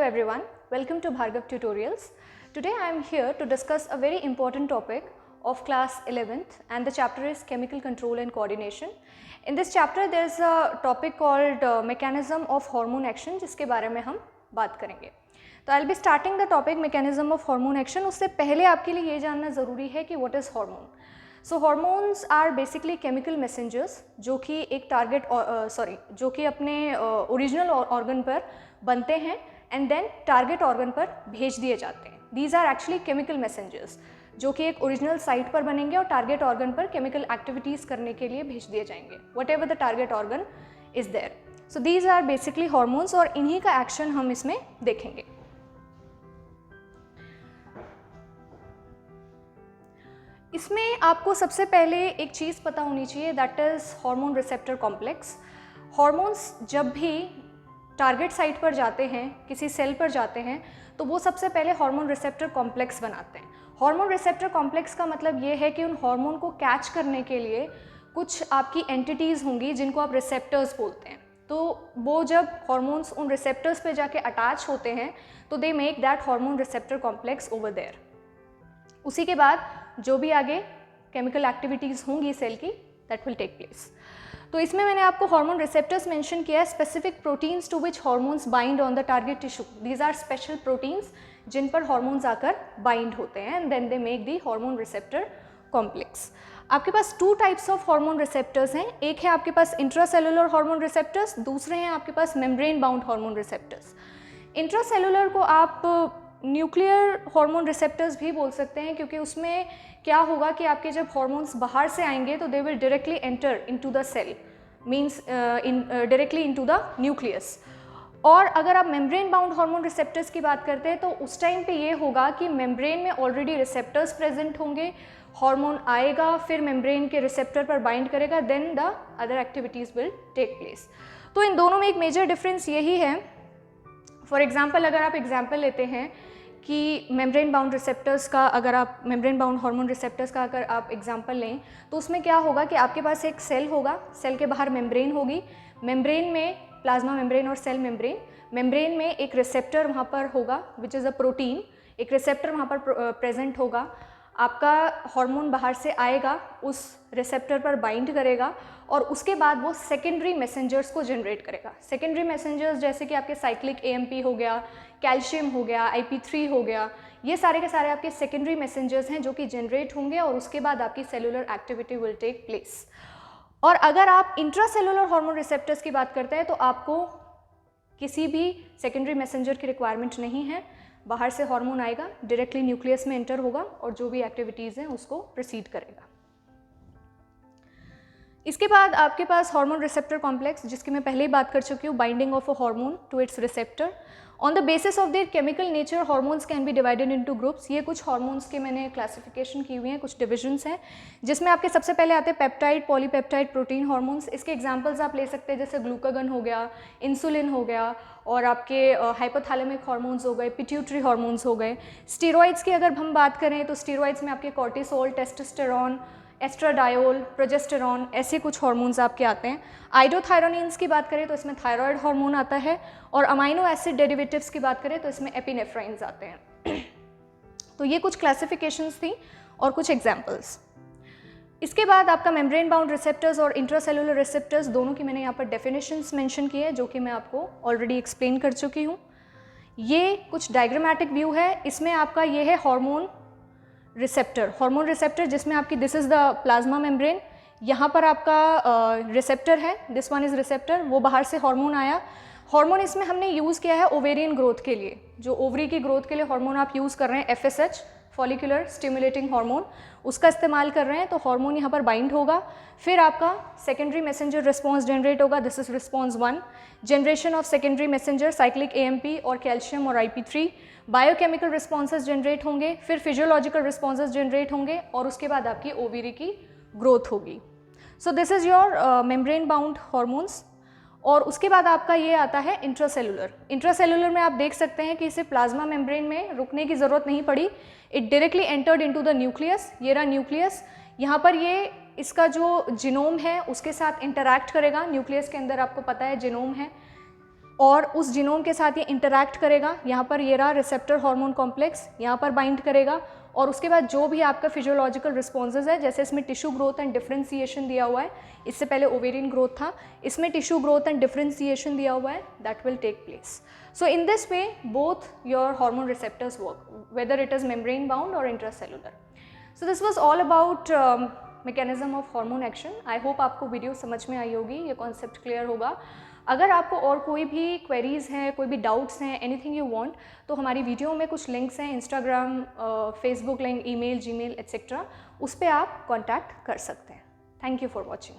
everyone, welcome to Bhargav Tutorials. Today I am here to discuss a very important topic of class 11th and the chapter is Chemical Control and Coordination. In this chapter there is a topic called Mechanism of Hormone Action जिसके बारे में हम बात करेंगे. तो I'll be starting the topic Mechanism of Hormone Action. उससे पहले आपके लिए ये जानना ज़रूरी है कि what is hormone. So hormones are basically chemical messengers जो कि एक टारगेट जो कि अपने ओरिजिनल ऑर्गन पर बनते हैं एंड देन टारगेट ऑर्गन पर भेज दिए जाते हैं. These are actually chemical messengers जो कि एक ओरिजिनल साइट पर बनेंगे और टारगेट ऑर्गन पर केमिकल एक्टिविटीज़ करने के लिए भेज दिए जाएंगे whatever the target organ is there. So these are basically hormones और इन्हीं का एक्शन हम इसमें देखेंगे. इसमें आपको सबसे पहले एक चीज़ पता होनी चाहिए that is hormone receptor complex. Hormones जब भी टारगेट साइट पर जाते हैं, किसी सेल पर जाते हैं, तो वो सबसे पहले हार्मोन रिसेप्टर कॉम्प्लेक्स बनाते हैं. हार्मोन रिसेप्टर कॉम्प्लेक्स का मतलब ये है कि उन हार्मोन को कैच करने के लिए कुछ आपकी एंटिटीज़ होंगी जिनको आप रिसेप्टर्स बोलते हैं. तो वो जब हॉर्मोन्स उन रिसेप्टर्स पे जाके अटैच होते हैं तो they make that hormone receptor complex over there. उसी के बाद जो भी आगे केमिकल एक्टिविटीज़ होंगी सेल की दैट विल टेक प्लेस. तो इसमें मैंने आपको हार्मोन रिसेप्टर्स मेंशन किया है, specific proteins to which hormones bind on the target tissue. These are special proteins जिन पर हार्मोन्स आकर बाइंड होते हैं and then they make the hormone receptor complex. आपके पास two types of hormone receptors हैं. एक है आपके पास इंट्रासेलुलर हार्मोन रिसेप्टर्स, दूसरे हैं आपके पास membrane bound hormone receptors. Intracellular को आप न्यूक्लियर हार्मोन रिसेप्टर्स भी बोल सकते हैं क्योंकि उसमें क्या होगा कि आपके जब हार्मोन्स बाहर से आएंगे तो they will directly enter into the cell, means directly into the nucleus. और अगर आप मेम्ब्रेन बाउंड हार्मोन रिसेप्टर्स की बात करते हैं तो उस टाइम पे ये होगा कि मेम्ब्रेन में ऑलरेडी रिसेप्टर्स प्रेजेंट होंगे, हार्मोन आएगा, फिर मेम्ब्रेन के रिसेप्टर पर बाइंड करेगा, then the other activities will take place. तो इन दोनों में एक मेजर डिफरेंस यही है. फॉर एग्जाम्पल अगर आप एग्जाम्पल लेते हैं कि मेम्ब्रेन बाउंड रिसेप्टर्स का, अगर आप मेम्ब्रेन बाउंड हार्मोन रिसेप्टर्स का अगर आप एग्जांपल लें तो उसमें क्या होगा कि आपके पास एक सेल होगा, सेल के बाहर मेम्ब्रेन होगी, मेम्ब्रेन में प्लाज्मा मेम्ब्रेन और सेल मेम्ब्रेन, मेम्ब्रेन में एक रिसेप्टर वहाँ पर होगा विच इज़ अ प्रोटीन, एक रिसेप्टर वहाँ पर प्रेजेंट होगा. आपका हार्मोन बाहर से आएगा, उस रिसेप्टर पर बाइंड करेगा और उसके बाद वो सेकेंडरी मैसेंजर्स को जनरेट करेगा. सेकेंडरी मैसेंजर्स जैसे कि आपके साइक्लिक AMP हो गया, कैल्शियम हो गया, IP3 हो गया, ये सारे के सारे आपके सेकेंडरी मैसेंजर्स हैं जो कि जनरेट होंगे और उसके बाद आपकी cellular activity will take place. और अगर आप इंट्रासेलुलर हार्मोन रिसेप्टर्स की बात करते हैं तो आपको किसी भी सेकेंडरी मैसेंजर की रिक्वायरमेंट नहीं है. बाहर से हार्मोन आएगा, डायरेक्टली न्यूक्लियस में एंटर होगा और जो भी एक्टिविटीज़ हैं उसको प्रोसीड करेगा. इसके बाद आपके पास हार्मोन रिसेप्टर कॉम्प्लेक्स जिसकी मैं पहले ही बात कर चुकी हूँ, binding of a hormone to its receptor. On the basis of their chemical nature hormones can be divided into groups. ये कुछ हार्मोन्स के मैंने क्लासिफिकेशन की हुई हैं, कुछ डिविजन्स हैं जिसमें आपके सबसे पहले आते हैं पेप्टाइड, पॉलीपेप्टाइड, प्रोटीन हार्मोन्स. इसके एग्जांपल्स आप ले सकते हैं जैसे ग्लूकागन हो गया, इंसुलिन हो गया और आपके हाइपोथैलेमिक हार्मोन्स हो गए, पिट्यूटरी हार्मोन्स हो गए. स्टीरॉइड्स की अगर हम बात करें तो स्टीरॉइड्स में आपके कॉर्टिसोल, टेस्टोस्टेरॉन, एस्ट्राडायोल, प्रोजेस्टेरॉन, ऐसे कुछ हार्मोन्स आपके आते हैं. आइडोथायरोनिन्स की बात करें तो इसमें थायराइड हार्मोन आता है और अमाइनो एसिड डेरिवेटिव्स की बात करें तो इसमें एपिनेफ्राइन्स आते हैं. तो ये कुछ क्लासिफिकेशंस थी और कुछ एग्जांपल्स. इसके बाद आपका मेम्ब्रेन बाउंड रिसेप्टर्स और इंट्रासेलुलर रिसेप्टर्स दोनों की मैंने यहाँ पर डेफिनेशंस मेंशन की है जो कि मैं आपको ऑलरेडी एक्सप्लेन कर चुकी हूँ. ये कुछ डायग्रामेटिक व्यू है. इसमें आपका ये है हार्मोन रिसेप्टर जिसमें आपकी this is the plasma membrane, यहाँ पर आपका रिसेप्टर है, दिस वन इज़ रिसेप्टर. वो बाहर से हार्मोन आया. हार्मोन इसमें हमने यूज़ किया है ओवेरियन ग्रोथ के लिए, जो ओवरी की ग्रोथ के लिए हार्मोन आप यूज़ कर रहे हैं FSH, फॉलिकुलर स्टिमुलेटिंग हार्मोन, उसका इस्तेमाल कर रहे हैं. तो हार्मोन यहाँ पर बाइंड होगा, फिर आपका सेकेंडरी मैसेंजर रिस्पॉन्स जनरेट होगा. This is response 1. Generation of secondary messenger cyclic AMP और कैल्शियम और IP3. बायोकेमिकल रिस्पॉन्सेज जनरेट होंगे, फिर फिजियोलॉजिकल रिस्पॉन्सेज जनरेट होंगे और उसके बाद आपकी ओवरी की ग्रोथ होगी. So this is your membrane bound hormones. और उसके बाद आपका ये आता है इंट्रासेलुलर. इंट्रासेलुलर में आप देख सकते हैं कि इसे प्लाज्मा मेम्ब्रेन में रुकने की ज़रूरत नहीं पड़ी, it directly entered into the nucleus. ये रहा न्यूक्लियस. यहाँ पर ये इसका जो जीनोम है उसके साथ इंटरैक्ट करेगा. न्यूक्लियस के अंदर आपको पता है जीनोम है. और उस जीनोम के साथ ये इंटरैक्ट करेगा। यहाँ पर ये रहा रिसेप्टर हार्मोन कॉम्प्लेक्स, यहाँ पर बाइंड करेगा और उसके बाद जो भी आपका फिजियोलॉजिकल रिस्पॉन्सेज है, जैसे इसमें टिश्यू ग्रोथ एंड डिफरेंशिएशन दिया हुआ है, इससे पहले ओवेरियन ग्रोथ था, इसमें टिश्यू ग्रोथ एंड डिफरेंशिएशन दिया हुआ है, that will take place. So in this way both your hormone receptors work, whether it is membrane bound or intracellular. So this was all about mechanism of hormone action. I hope आपको video समझ में आई होगी, ये concept clear होगा. अगर आपको और कोई भी क्वेरीज़ हैं, कोई भी डाउट्स हैं, एनीथिंग यू वांट, तो हमारी वीडियो में कुछ लिंक्स हैं, Instagram, Facebook link, email, Gmail etcetera, उस पर आप कॉन्टैक्ट कर सकते हैं. Thank you for watching.